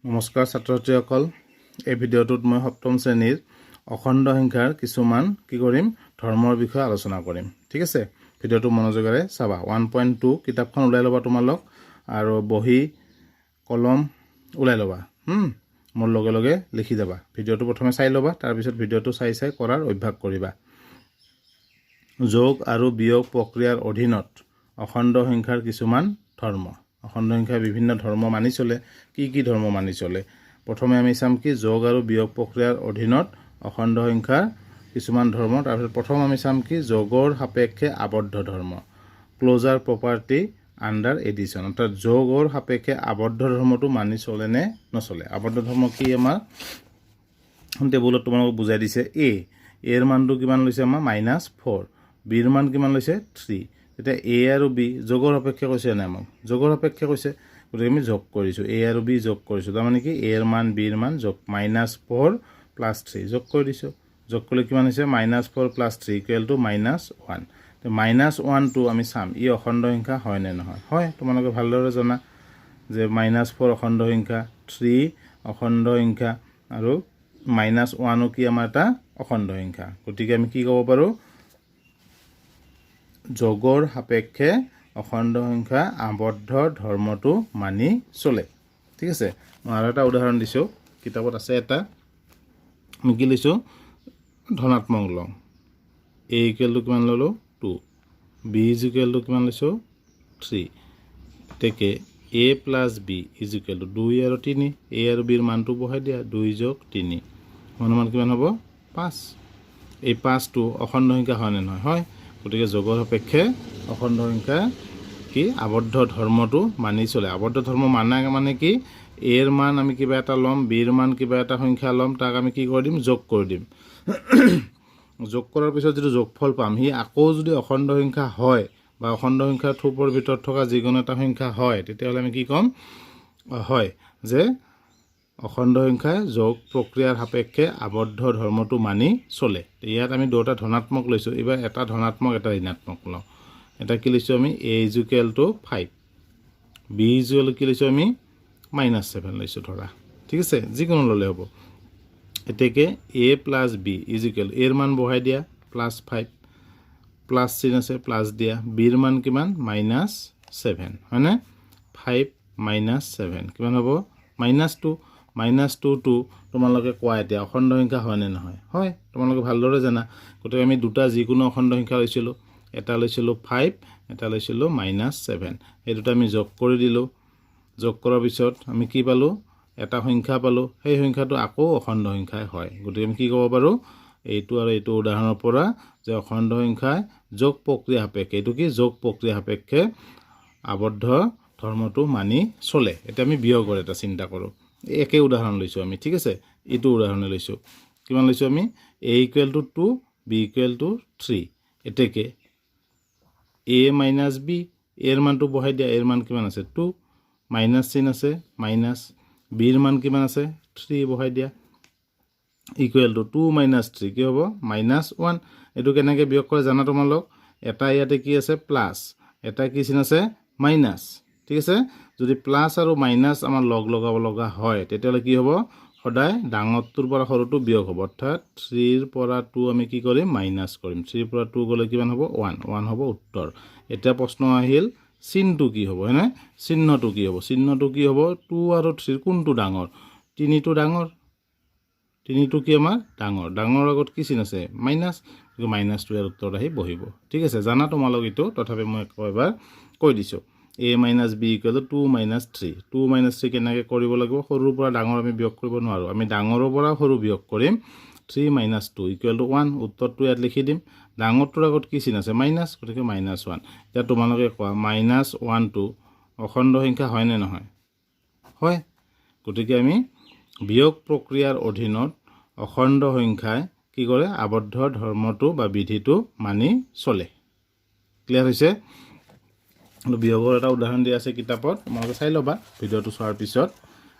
নমস্কাৰ ছাত্ৰ-ছাত্ৰীসকল এই ভিডিঅ'টোত মই সপ্তম শ্ৰেণীৰ অখণ্ড সংখ্যাৰ কিছুমান কি কৰিম ধৰ্মৰ বিষয়ে আলোচনা কৰিম ঠিক আছে ভিডিঅ'টো মনোযোগেৰে চাবা 1.2 কিতাপখন উলাই লবা তোমালোক আৰু বহি কলম উলাই লবা মোৰ লগে লগে লিখি যাবা ভিডিঅ'টো প্ৰথমে চাই লবা তাৰ পিছত ভিডিঅ'টো চাই চাই কৰাৰ অভ্যাস কৰিবা যোগ আৰু বিয়োগ প্ৰক্ৰিয়াৰ অধীনত অখণ্ড সংখ্যাৰ কিছুমান ধৰ্ম অখণ্ড সংখ্যা বিভিন্ন ধৰ্ম মানি চলে কি ধৰ্ম মানি চলে প্ৰথমে আমি চাম কি যোগ আৰু বিয়োগ প্ৰক্ৰিয়াৰ অধীনত অখণ্ড সংখ্যাৰ কিছুমান ধৰ্ম তাৰ পিছত প্ৰথম আমি চাম কি যোগৰ সাপেক্ষে আবদ্ধ ধৰ্ম ক্লোজাৰ প্ৰপাৰ্টি আন্ডাৰ এডিশন অৰ্থাৎ যোগৰ সাপেক্ষে আবদ্ধ ধৰ্মটো মানি চলে নে নচলে আবদ্ধ ধৰ্ম কি আমাৰ টেবুলত তোমালোকক বুজাই দিছে এৰ মানটো কিমান লৈছে আমাৰ -4 বিৰ মান কিমান লৈছে 3 এটা a আৰু b যোগৰ সাপেক্ষে কৈছে না আমাক যোগৰ সাপেক্ষে কৈছে গতিকে আমি যোগ কৰিছো a আৰু b যোগ কৰিছো তাৰ মানে কি a এৰ মান b এৰ মান যোগ -4 + 3 যোগ কৰি দিছো যোগ কৰিলে কিমান হৈছে -4 + 3 = -1 তো -1 টো আমি চাম ই অখণ্ড সংখ্যা হয় নে নহয় হয় তোমালোকে ভালদৰে জানা যে -4 অখণ্ড সংখ্যা 3 অখণ্ড সংখ্যা আৰু -1 ও কি আমাৰ এটা অখণ্ড সংখ্যা গতিকে আমি কি ক'ব পাৰো যোগৰ সাপেক্ষে অখণ্ড সংখ্যা আবদ্ধ ধৰ্মটো মানি চলে ঠিক আছে মই আৰু এটা উদাহৰণ দিছো কিতাপত আছে এটা আমি কি লৈছো ধনাত্মক লওঁ a = কিমান ললো 2 b = কিমান লৈছো 3 তেকে a + b = 2 আৰু 3 a আৰু b ৰ মানটো বহাই দিয়া 2 + 3 মান কিমান হ'ব 5 এই 5 টো অখণ্ড সংখ্যা হয় নে নহয় হয় গতিকে যোগৰ সাপেক্ষে অখণ্ড সংখ্যা কি আবদ্ধ ধৰ্মটো মানি চলে আবদ্ধ ধৰ্ম মানে কি এৰ মান আমি কিবা এটা লম বিৰ মান কিবা এটা সংখ্যা লম তাক আমি কি কৰি দিম যোগ কৰি দিম যোগ কৰাৰ পিছত যেটো যোগফল পাম হি আকৌ যদি অখণ্ড সংখ্যা হয় বা অখণ্ড সংখ্যাৰ থোপৰ ভিতৰত থকা যিকোনো এটা সংখ্যা হয় তেতিয়াহ'লে আমি কি কম হয় যে অখণ্ড সংখ্যাই যোগ প্ৰক্ৰিয়াৰ সাপেক্ষে আবদ্ধ ধৰ্মটো মানি চলে ইয়াত আমি দুটা ধনাত্মক লৈছো এবাৰ এটা ধনাত্মক এটা ঋণাত্মক লওঁ এটা কি লৈছো আমি a = 5 b কি লৈছো আমি -7 লৈছো ধৰা ঠিক আছে যিকোনো ললে হ'ব এতেকে a + b = এৰ মান বহাই দিয়া +5 প্লাস চিন আছে প্লাস দিয়া b ৰ মান কিমান -7 হয়নে 5 - 7 কিমান হ'ব -2 -2 টো তোমালোকে কোৱা এতিয়া অখণ্ড সংখ্যা হয় নে নহয় হয় তোমালোকে ভালদৰে জানা গতিকে আমি দুটা যিকোনো অখণ্ড সংখ্যা লৈছিলো এটা লৈছিলো 5 এটা লৈছিলো -7 এই দুটা আমি যোগ কৰি দিলো যোগ কৰাৰ পিছত আমি কি পালো এটা সংখ্যা পালো সেই সংখ্যাটো আকৌ অখণ্ড সংখ্যাই হয় গতিকে আমি কি ক'ব পাৰো এইটো আৰু এইটো উদাহৰণৰ পৰা যে অখণ্ড সংখ্যাই যোগ প্ৰক্ৰিয়া সাপেক্ষে এইটো কি যোগ প্ৰক্ৰিয়া সাপেক্ষে আবদ্ধ ধৰ্মটো মানি চলে এটা আমি বিয়োগৰ এটা চিন্তা কৰো একে উদাহৰণ লৈছো আমি ঠিক আছে এইটো উদাহৰণ লৈছো কিমান লৈছো আমি a = 2 b = 3 এতেকে a - b এর মানটো বহাই দিয়া এর মান কিমান আছে 2 মাইনাস চিন আছে মাইনাস b এর মান কিমান আছে 3 বহাই দিয়া = 2 - 3 কি হ'ব -1 এটো কেনেকৈ বিয়োগ কৰে জানা তোমালোক এটা ইয়াতে কি আছে প্লাস এটা কি চিন আছে মাইনাস ঠিক আছে যদি প্লাস আৰু মাইনাস আমাৰ লগ লগাব লগা হয় তেতিয়ালে কি হ'ব সদায় ডাঙৰটোৰ পৰা সৰুটো বিয়োগ হ'ব অৰ্থাৎ 3 ৰ পৰা 2 আমি কি কৰিম মাইনাস কৰিম 3 ৰ পৰা 2 গলে কিমান হ'ব 1 হ'ব উত্তৰ এটা প্ৰশ্ন আহিল চিহ্নটো কি হ'ব হয়নে চিহ্নটো কি হ'ব 2 আৰু 3 কোনটো ডাঙৰ 3 টো ডাঙৰ 3 টো কি আমাৰ ডাঙৰ আগত কি চিহ্ন আছে মাইনাস -2 এৰ উত্তৰ আহি বহিব ঠিক আছে জানা তোমালোক এটো তথাপি মই এবাৰ কৈ দিছো a - b = 2 - 3 2 - 3 কেনেকৈ কৰিব লাগিব সৰুৰ পৰা ডাঙৰ আমি বিয়োগ কৰিব নোৱাৰো আমি ডাঙৰৰ পৰা সৰু বিয়োগ কৰিম 3 - 2 = 1 উত্তৰটো ইয়াত লিখি দিম ডাঙৰটোৰ আগত কি চিন আছে মাইনাস গতিকে -1 এতিয়া তোমালোকে কোৱা -1 টো অখণ্ড সংখ্যা হয় নে নহয় হয় গতিকে আমি বিয়োগ প্ৰক্ৰিয়াৰ অধীনত অখণ্ড সংখ্যাই কি কৰে আবদ্ধ ধৰ্মটো বা বিধিটো মানি চলে ক্লিয়াৰ হৈছে বিয়োগৰ এটা উদাহৰণ দিয়া আছে কিতাপত তোমালোকে চাই লবা ভিডিওটো চোৱাৰ পিছত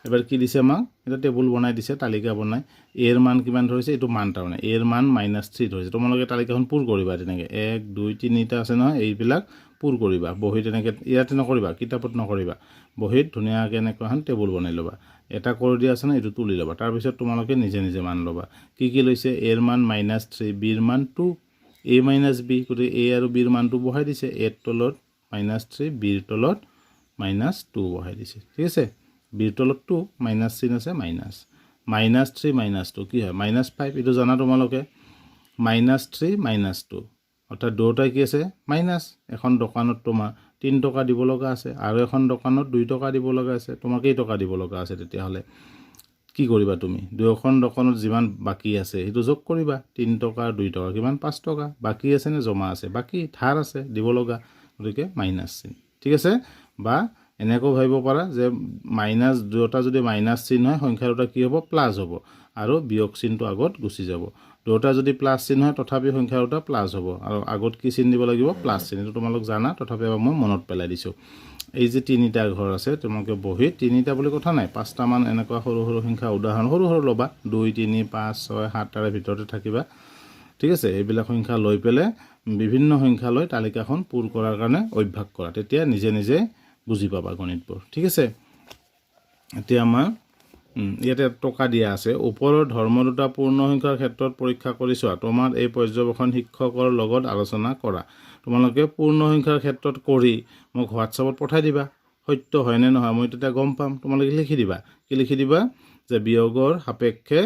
এবাৰ কি দিছে আমাক এটা টেবুল বনাই দিছে তালিকা বনাই এৰ মান কিমান ধৰিছে এটো মান তাৰমানে এৰ মান -3 ধৰিছে তোমালোকে তালিকাখন পূৰ কৰিবা তেনেকৈ 1 2 3 টা আছে নহয় এইবিলাক পূৰ কৰিবা বহি তেনেকৈ ইয়াতে নকৰিবা কিতাপত নকৰিবা বহীত ধুনীয়াকৈ এনেকুৱা এখন টেবুল বনাই ল'বা এটা কৰি দিয়া আছে না এইটো তুলি ল'বা তাৰপিছত তোমালোকে নিজে নিজে মান ল'বা কি লৈছে এৰ মান -3 বিৰ মান 2 a - b গতিকে a আৰু b ৰ মানটো বহাই দিছে a ৰ তলত -3 b ৰ তলত -2 বহাই দিছে ঠিক আছে b ৰ তলত 2 মাইনাছ চিন আছে মাইনাছ -3 -2 কি হয় -5 এইটো জানা তোমালোকে -3 -2 অৰ্থাৎ দুয়োটাই কি আছে মাইনাছ এখন দোকানত তোমাৰ 3 টকা দিব লগা আছে আৰু এখন দোকানত 2 টকা দিব লগা আছে তোমাৰ কেই টকা দিব লগা আছে তেতিয়াহ'লে কি কৰিবা তুমি দুয়োখন দোকানত যিমান বাকী আছে সেইটো যোগ কৰিবা 3 টকা 2 টকা কিমান 5 টকা বাকী আছে নে জমা আছে বাকী ধাৰ আছে দিব লগা গতিকে মাইনাছ চিন ঠিক আছে বা এনেকৈ ভাবিব পাৰা যে মাইনাছ দুটা যদি মাইনাছ চিন হয় সংখ্যা দুটা কি হ'ব প্লাছ হ'ব আৰু বিয়োগ চিনটো আগত গুচি যাব দুটা যদি প্লাছ চিন হয় তথাপি সংখ্যা দুটা প্লাছ হ'ব আৰু আগত কি চিন দিব লাগিব প্লাছ চিন এইটো তোমালোক জানা তথাপি মই মনত পেলাই দিছোঁ এই যে তিনিটা ঘৰ আছে তোমালোকে বহি তিনিটা বুলি কথা নাই পাঁচটা মান এনেকুৱা সৰু সৰু সংখ্যা উদাহৰণ সৰু সৰু ল'বা 2 3 5 6 7 তাৰে ভিতৰতে থাকিবা ঠিক আছে এইবিলাক সংখ্যা লৈ পেলাই বিভিন্ন সংখ্যা লৈ তালিকাখন পূৰ কৰাৰ কাৰণে অভ্যাস কৰা তেতিয়া নিজে নিজে বুজি পাবা গণিতবোৰ ঠিক আছে এতিয়া আমাৰ ইয়াতে টকা দিয়া আছে ওপৰৰ ধৰ্ম দুটা পূৰ্ণ সংখ্যাৰ ক্ষেত্ৰত পৰীক্ষা কৰি চোৱা তোমাৰ এই পৰ্যবেক্ষণ শিক্ষকৰ লগত আলোচনা কৰা তোমালোকে পূৰ্ণ সংখ্যাৰ ক্ষেত্ৰত কৰি মোক হোৱাটছআপত পঠাই দিবা সত্য হয় নে নহয় মই তেতিয়া গম পাম তোমালোকে লিখি দিবা কি লিখি দিবা যে বিয়োগৰ সাপেক্ষে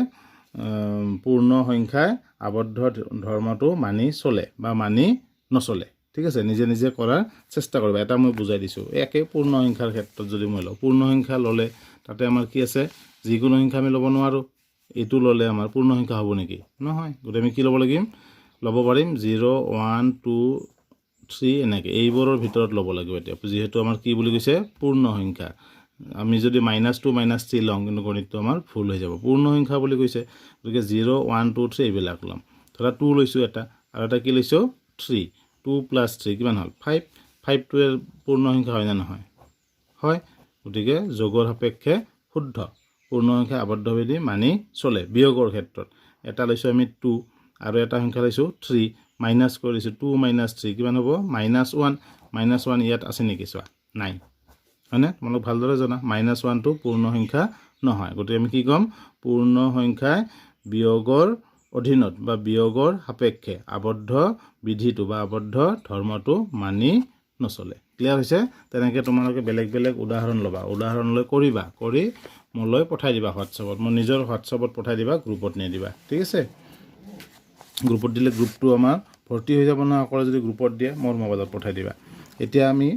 পূৰ্ণ সংখ্যাই আবদ্ধ ধৰ্মটো মানি চলে বা মানি নচলে ঠিক আছে নিজে নিজে কৰাৰ চেষ্টা কৰিবা এটা মই বুজাই দিছোঁ একে পূৰ্ণ সংখ্যাৰ ক্ষেত্ৰত যদি মই লওঁ পূৰ্ণ সংখ্যা ল'লে তাতে আমাৰ কি আছে যিকোনো সংখ্যা আমি ল'ব নোৱাৰোঁ এইটো ল'লে আমাৰ পূৰ্ণ সংখ্যা হ'ব নেকি নহয় গতিকে আমি কি ল'ব লাগিব ল'ব পাৰিম 0 1 2 3 এনেকৈ এইবোৰৰ ভিতৰত ল'ব লাগিব এতিয়া যিহেতু আমাৰ কি বুলি কৈছে পূৰ্ণ সংখ্যা আমি যদি -2 -3 লওঁ কিন্তু গণিতটো আমাৰ ভুল হৈ যাব পূৰ্ণ সংখ্যা বুলি কৈছে গতিকে 0 1 2 3 এইবিলাক ল'ম ধৰা 2 লৈছোঁ এটা আৰু এটা কি লৈছোঁ 3 2 + 3 কিমান হ'ল 5 5টোৱে পূৰ্ণ সংখ্যা হয় নে নহয় হয় গতিকে যোগৰ সাপেক্ষে শুদ্ধ পূৰ্ণ সংখ্যা আবদ্ধ বিধি মানি চলে বিয়োগৰ ক্ষেত্ৰত এটা লৈছোঁ আমি 2 আৰু এটা সংখ্যা লৈছোঁ 3 মাইনাছ কৰিছোঁ 2 - 3 কিমান হ'ব -1 -1 ইয়াত আছে নেকি চোৱা নাই হয়নে তোমালোক ভালদৰে জানা -1টো পূৰ্ণ সংখ্যা নহয় গতিকে আমি কি ক'ম পূৰ্ণ সংখ্যাই বিয়োগৰ অধীনত বা বিয়োগৰ সাপেক্ষে আবদ্ধ বিধিটো বা আবদ্ধ ধৰ্মটো মানি নচলে ক্লিয়াৰ হৈছে তেনেকৈ তোমালোকে বেলেগ বেলেগ উদাহৰণ ল'বা উদাহৰণ লৈ কৰিবা কৰি মোলৈ পঠাই দিবা হোৱাটছআপত মোৰ নিজৰ হোৱাটছআপত পঠাই দিবা গ্ৰুপত নিদিবা ঠিক আছে গ্ৰুপত দিলে গ্ৰুপটো আমাৰ ভৰ্তি হৈ যাব নহয় অকলে যদি গ্ৰুপত দিয়ে মোৰ মোবাইলত পঠাই দিবা এতিয়া আমি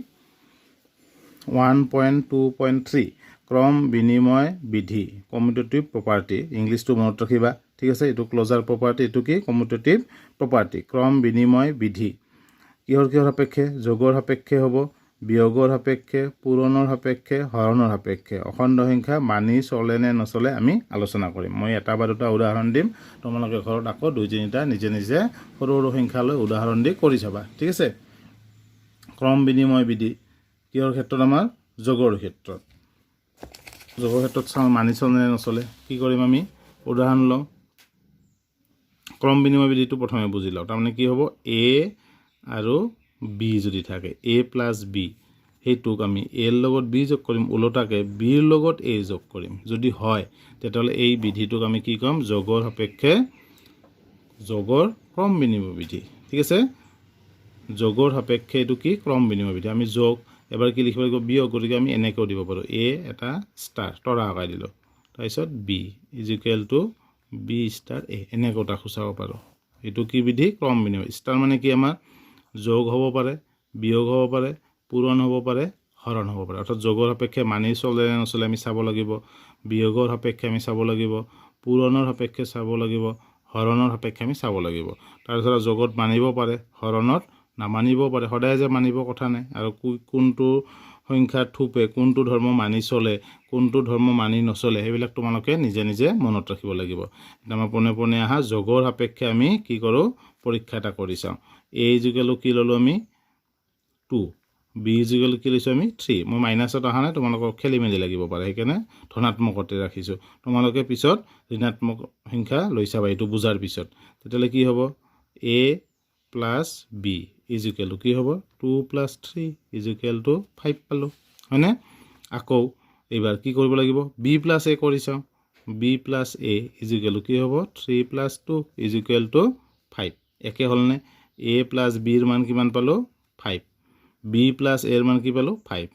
1.2.3 ক্ৰম বিনিময় বিধি কমিউটেটিভ প্ৰপাৰ্টি ইংলিছটো মনত ৰাখিবা ঠিক আছে এইটো ক্লজাৰ প্ৰপাৰ্টি এইটো কি কমিউটেটিভ প্ৰপাৰ্টি ক্ৰম বিনিময় বিধি কিহৰ সাপেক্ষে যোগৰ সাপেক্ষে হ'ব বিয়োগৰ সাপেক্ষে পূৰণৰ সাপেক্ষে হৰণৰ সাপেক্ষে অখণ্ড সংখ্যা মানি চলে নে নচলে আমি আলোচনা কৰিম মই এটা বা দুটা উদাহৰণ দিম তোমালোকে ঘৰত আকৌ 2-3টা নিজে নিজে সৰু সৰু সংখ্যা লৈ উদাহৰণ দি কৰি চাবা ঠিক আছে ক্ৰম বিনিময় বিধি কিহৰ ক্ষেত্ৰত আমাৰ যোগৰ ক্ষেত্ৰত চাওঁ মানি চলে নে নচলে কি কৰিম আমি উদাহৰণ লওঁ ক্ৰম বিনিময় বিধিটো প্ৰথমে বুজি লওঁ তাৰমানে কি হ'ব a আৰু b যদি থাকে a + b সেইটোক আমি a ৰ লগত b যোগ কৰিম ওলোটাকে b ৰ লগত a যোগ কৰিম যদি হয় তেতিয়াহ'লে এই বিধিটোক আমি কি ক'ম যোগৰ সাপেক্ষে যোগৰ ক্ৰম বিনিময় বিধি ঠিক আছে যোগৰ সাপেক্ষে এইটো কি ক্ৰম বিনিময় বিধি আমি যোগ এবাৰ কি লিখিব লাগিব বিয়োগ গতিকে আমি এনেকৈও দিব পাৰোঁ a এটা ষ্টাৰ তৰা আঁকাই দিলোঁ তাৰপিছত b = b * a এনেকৈ এটা সূচাব পাৰোঁ এইটো কি বিধি ক্ৰম বিনিময় ষ্টাৰ মানে কি আমাৰ যোগ হ'ব পাৰে বিয়োগ হ'ব পাৰে পূৰণ হ'ব পাৰে হৰণ হ'ব পাৰে অৰ্থাৎ যোগৰ সাপেক্ষে মানি চলে নে নচলে আমি চাব লাগিব বিয়োগৰ সাপেক্ষে আমি চাব লাগিব পূৰণৰ সাপেক্ষে চাব লাগিব হৰণৰ সাপেক্ষে আমি চাব লাগিব তাৰপিছত যোগত মানিব পাৰে হৰণত নামানিব পাৰে সদায় যে মানিব কথা নাই আৰু কোনটো সংখ্যাৰ থোপে কোনটো ধৰ্ম মানি চলে কোনটো ধৰ্ম মানি নচলে সেইবিলাক তোমালোকে নিজে নিজে মনত ৰাখিব লাগিব আমাৰ পোনে পোনে অহা যোগৰ সাপেক্ষে আমি কি কৰোঁ পৰীক্ষা এটা কৰি চাওঁ a = কি ল'লোঁ আমি 2 b = কি লৈছোঁ আমি 3 মই মাইনাছত অহা নাই তোমালোকক খেলি মেলি লাগিব পাৰে সেইকাৰণে ধনাত্মকতে ৰাখিছোঁ তোমালোকে পিছত ঋণাত্মক সংখ্যা লৈ চাবা এইটো বুজাৰ পিছত তেতিয়াহ'লে কি হ'ব a + b = কি হ'ব 2 + 3 = 5 পালোঁ হয়নে আকৌ এইবাৰ কি কৰিব লাগিব b + a কৰি চাওঁ b + a = কি হ'ব 3 + 2 = 5 একে হ'লনে a + b ৰ মান কিমান পালো 5 b + a ৰ মান কি পালো 5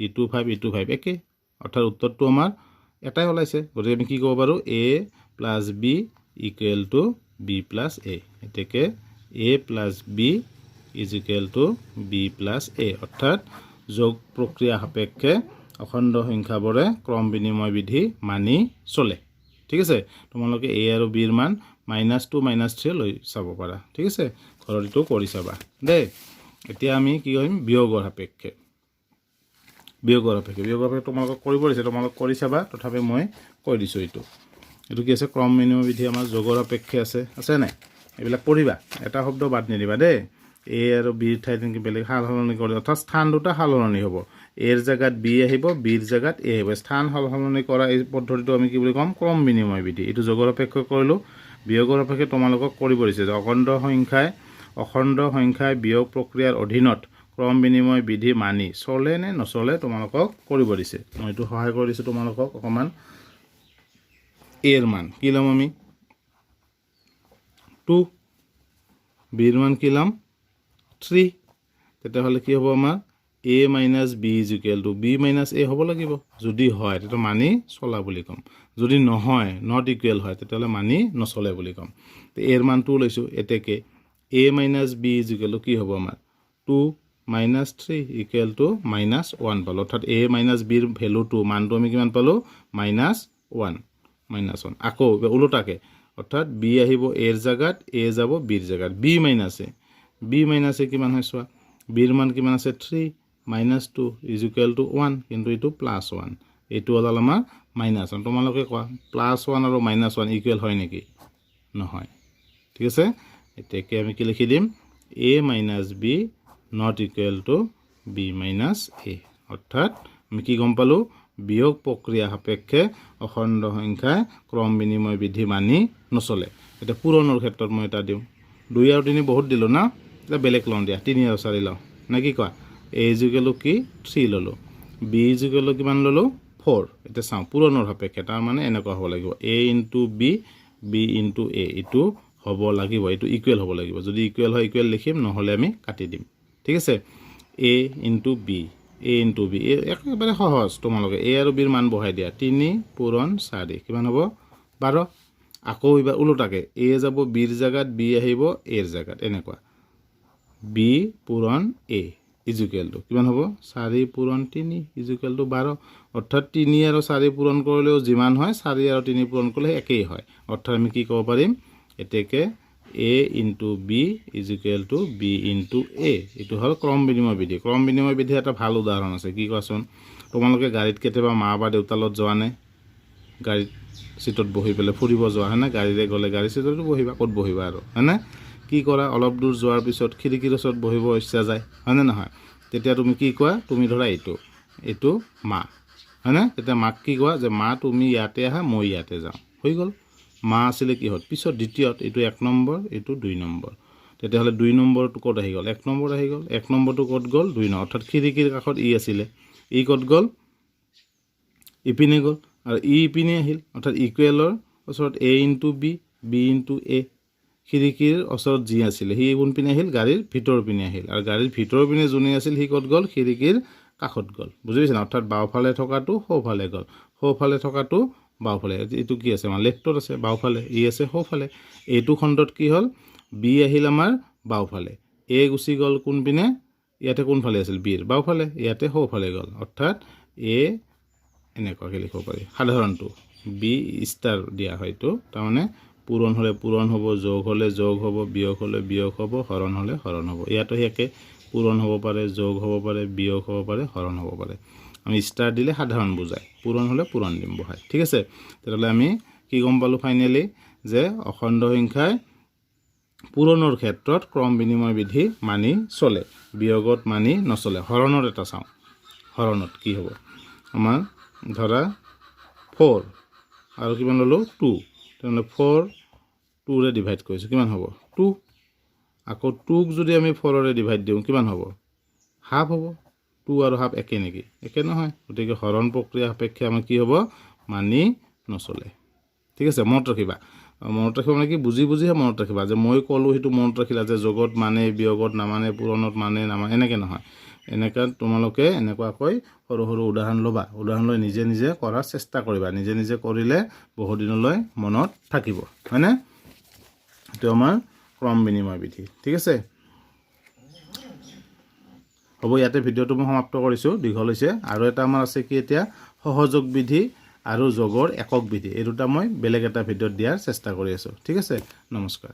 ইটো 5 ইটো 5 একে অৰ্থাৎ উত্তৰটো আমাৰ এটাই ওলাইছে গতিকে আমি কি ক'ব পাৰো a + b = b + a এতেকে a + b = b + a অৰ্থাৎ যোগ প্ৰক্ৰিয়া সাপেক্ষে অখণ্ড সংখ্যাবোৰে ক্ৰম বিনিময় বিধি মানি চলে ঠিক আছে তোমালোকে a আৰু b ৰ মান -2 -3 লৈ চাব পাৰা ঠিক আছে ঘৰত এইটো কৰি চাবা দে এতিয়া আমি কি কৰিম বিয়োগৰ সাপেক্ষে তোমালোকক কৰিব দিছে তোমালোক কৰি চাবা তথাপি মই কৈ দিছোঁ এইটো কি আছে ক্ৰম বিনিময় বিধি আমাৰ যোগৰ সাপেক্ষে আছে নাই এইবিলাক পঢ়িবা এটা শব্দ বাদ নিদিবা দেই a আৰু b ৰ ঠাইত কি বেলেগ সাল সলনি কৰি অৰ্থাৎ স্থান দুটা সাল সলনি হ'ব a ৰ জাগাত b আহিব b ৰ জাগাত a আহিব স্থান সাল সলনি কৰা এই পদ্ধতিটো আমি কি বুলি ক'ম ক্ৰম বিনিময় বিধি এইটো যোগৰ সাপেক্ষে কৰিলো বিয়োগৰ সাপেক্ষে তোমালোকক কৰিব দিছে যে অখণ্ড সংখ্যায় বিয়োগ প্ৰক্ৰিয়াৰ অধীনত ক্ৰম বিনিময় বিধি মানি চলে নে নচলে তোমালোকক কৰিব দিছে মই এইটো সহায় কৰি দিছোঁ তোমালোকক অকমান a ৰ মান কি ল'ম আমি 2 b ৰ মান কি ল'ম 3 তেতিয়াহ'লে কি হ'ব আমাৰ a - b = b - a হ'ব লাগিব যদি হয় তেতিয়া মানি চলা বুলি ক'ম যদি নহয় নট ইকুৱেল হয় তেতিয়াহ'লে মানি নচলে বুলি ক'ম তে a ৰ মান 2 লৈছো এতেকে a - b = কি হ'ব আমাৰ 2 - 3 = -1 পালো অৰ্থাৎ a - b ৰ ভ্যালুটো মানটো আমি কিমান পালো -1 আকৌ উল্টাকে অৰ্থাৎ b আহিব a ৰ জাগাত a যাব b ৰ জাগাত b - a কিমান হয় চোৱা b ৰ মান কিমান আছে 3 -2 = 1 কিন্তু এইটো +1 এইটো হ'ল আমাৰ -1 তোমালোকে কোৱা +1 আৰু -1 ইকুৱেল হয় নেকি নহয় ঠিক আছে এতিয়াকে আমি কি লিখি দিম a - b not equal to b - a অৰ্থাৎ আমি কি গম পালো বিয়োগ প্ৰক্ৰিয়া সাপেক্ষে অখণ্ড সংখ্যায় ক্ৰম বিনিময় বিধি মানি নচলে এটা পূৰণৰ ক্ষেত্ৰত মই এটা দিম 2 আৰু 3 বহুত দিলো না এটা বেলেগ লওঁ দিয়া 3 আৰু 4 লওঁ না কি কোৱা a = কি 3 ললো b = কিমান ললো 4 এটা চাওঁ পূৰণৰ সাপেক্ষে তাৰ মানে এনেকুৱা হ'ব লাগিব a * b b * a এইটো হ'ব লাগিব এইটো ইকুৱেল হ'ব লাগিব যদি ইকুৱেল হয় ইকুৱেল লিখিম নহলে আমি কাটি দিম ঠিক আছে a * b একেবাৰে সহজ তোমালোকে a আৰু b ৰ মান বহাই দিয়া 3 পূৰণ 4 কিমান হ'ব 12 আকৌ এবাৰ উল্টাকে a যাব b ৰ জাগাত b আহিব a ৰ জাগাত এনেকুৱা b পূৰণ a = কিমান হ'ব 4 পূৰণ 3 = 12 অৰ্থাৎ 3 আৰু 4 পূৰণ কৰিলেও যিমান হয় 4 আৰু 3 পূৰণ কৰিলে একেই হয় অৰ্থাৎ আমি কি ক'ব পাৰিম এতেকে a * b = b * a এইটো হ'ল ক্ৰম বিনিময় বিধি এটা ভাল উদাহৰণ আছে কি কোৱাচোন তোমালোকে গাড়ীত কেতিয়াবা মা বা দেউতাৰ লগত যোৱা নে গাড়ীত সিটত বহি পেলাই ফুৰিব যোৱা হয় না গাড়ীৰে গ'লে গাড়ী সিটতো বহিবা ক'ত বহিবা আৰু হয় না কি কৰা অলপ দূৰ যোৱাৰ পিছত খিৰিকীৰ ওচৰত বহিব ইচ্ছা যায় হয় না নহয় তেতিয়া তুমি কি কোৱা তুমি ধৰা এইটো মা হয় না তেতিয়া মাক কি কোৱা যে মা তুমি ইয়াতে আহা মই ইয়াতে যাওঁ হৈ গ'ল মা আছিলে কি হ'ল পিছত দ্বিতীয়ত এইটো 1 নম্বৰ এইটো 2 নম্বৰ তেতিয়াহ'লে 2 নম্বৰটো ক'ত আহি গ'ল 1 নম্বৰ আহি গ'ল 1 নম্বৰটো ক'ত গ'ল 2 নম্বৰ অৰ্থাৎ খিৰিকীৰ কাষত ই আছিলে ই ক'ত গ'ল ইপিনে গ'ল আৰু ই ইপিনে আহিল অৰ্থাৎ ইকুৱেলৰ ওচৰত a * b b * a খিৰিকীৰ ওচৰত যি আছিল সি কোন পিনে আহিল গাড়ীৰ ভিতৰ পিনে আহিল আৰু গাড়ীৰ ভিতৰ পিনে যোনে আছিল সি ক'ত গ'ল খিৰিকীৰ কাষত গ'ল বুজি পাইছা অৰ্থাৎ বাওঁফালে থকাটো সোঁফালে গ'ল সোঁফালে থকাটো বাওঁফালে এইটো কি আছে আমাৰ লেফটত আছে বাওঁফালে ই আছে সোঁফালে এইটো খণ্ডত কি হ'ল b আহিল আমাৰ বাওঁফালে a গুচি গ'ল কোন পিনে ইয়াতে কোনফালে আছিল b ৰ বাওঁফালে ইয়াতে সোঁফালে গ'ল অৰ্থাৎ a এনেকুৱাকৈ লিখিব পাৰি সাধাৰণটো b ষ্টাৰ দিয়া হয়তো তাৰমানে পূৰণ হ'লে পূৰণ হ'ব যোগ হ'লে যোগ হ'ব বিয়োগ হ'লে বিয়োগ হ'ব হৰণ হ'লে হৰণ হ'ব ইয়াতো একে পূৰণ হ'ব পাৰে যোগ হ'ব পাৰে বিয়োগ হ'ব পাৰে হৰণ হ'ব পাৰে আমি ষ্টাৰ দিলে সাধাৰণ বুজায় পূৰণ হ'লে পূৰণ দিম বহাই ঠিক আছে তেতিয়াহ'লে আমি কি গম পালোঁ ফাইনেলি যে অখণ্ড সংখ্যায় পূৰণৰ ক্ষেত্ৰত ক্ৰম বিনিময় বিধি মানি চলে বিয়োগত মানি নচলে হৰণত এটা চাওঁ হৰণত কি হ'ব আমাৰ ধৰা 4 আৰু কিমান ল'লোঁ 2 তেনেহ'লে 4 2ৰে ডিভাইড কৰিছোঁ কিমান হ'ব 2 আকৌ 2ক যদি আমি 4ৰে ডিভাইড দিওঁ কিমান হ'ব হাফ হ'ব টু আৰু হাফ একে নেকি একে নহয় গতিকে হৰণ প্ৰক্ৰিয়া সাপেক্ষে আমাৰ কি হ'ব মানি নচলে ঠিক আছে মনত ৰাখিবা মানে কি বুজি বুজিহে মনত ৰাখিবা যে মই ক'লোঁ সেইটো মনত ৰাখিলা যে যোগত মানে বিয়োগত নামানে পূৰণত মানে নামানে এনেকৈ নহয় এনেকৈ তোমালোকে এনেকুৱাকৈ সৰু সৰু উদাহৰণ ল'বা উদাহৰণ লৈ নিজে নিজে কৰাৰ চেষ্টা কৰিবা নিজে নিজে কৰিলে বহুদিনলৈ মনত থাকিব হয়নে এইটো আমাৰ ক্ৰম বিনিময় বিধি ঠিক আছে হ'ব ইয়াতে ভিডিঅ'টো মই সমাপ্ত কৰিছোঁ দীঘল হৈছে আৰু এটা আমাৰ আছে কি এতিয়া সহযোগ বিধি আৰু যোগৰ একক বিধি এই দুটা মই বেলেগ এটা ভিডিঅ'ত দিয়াৰ চেষ্টা কৰি আছোঁ ঠিক আছে নমস্কাৰ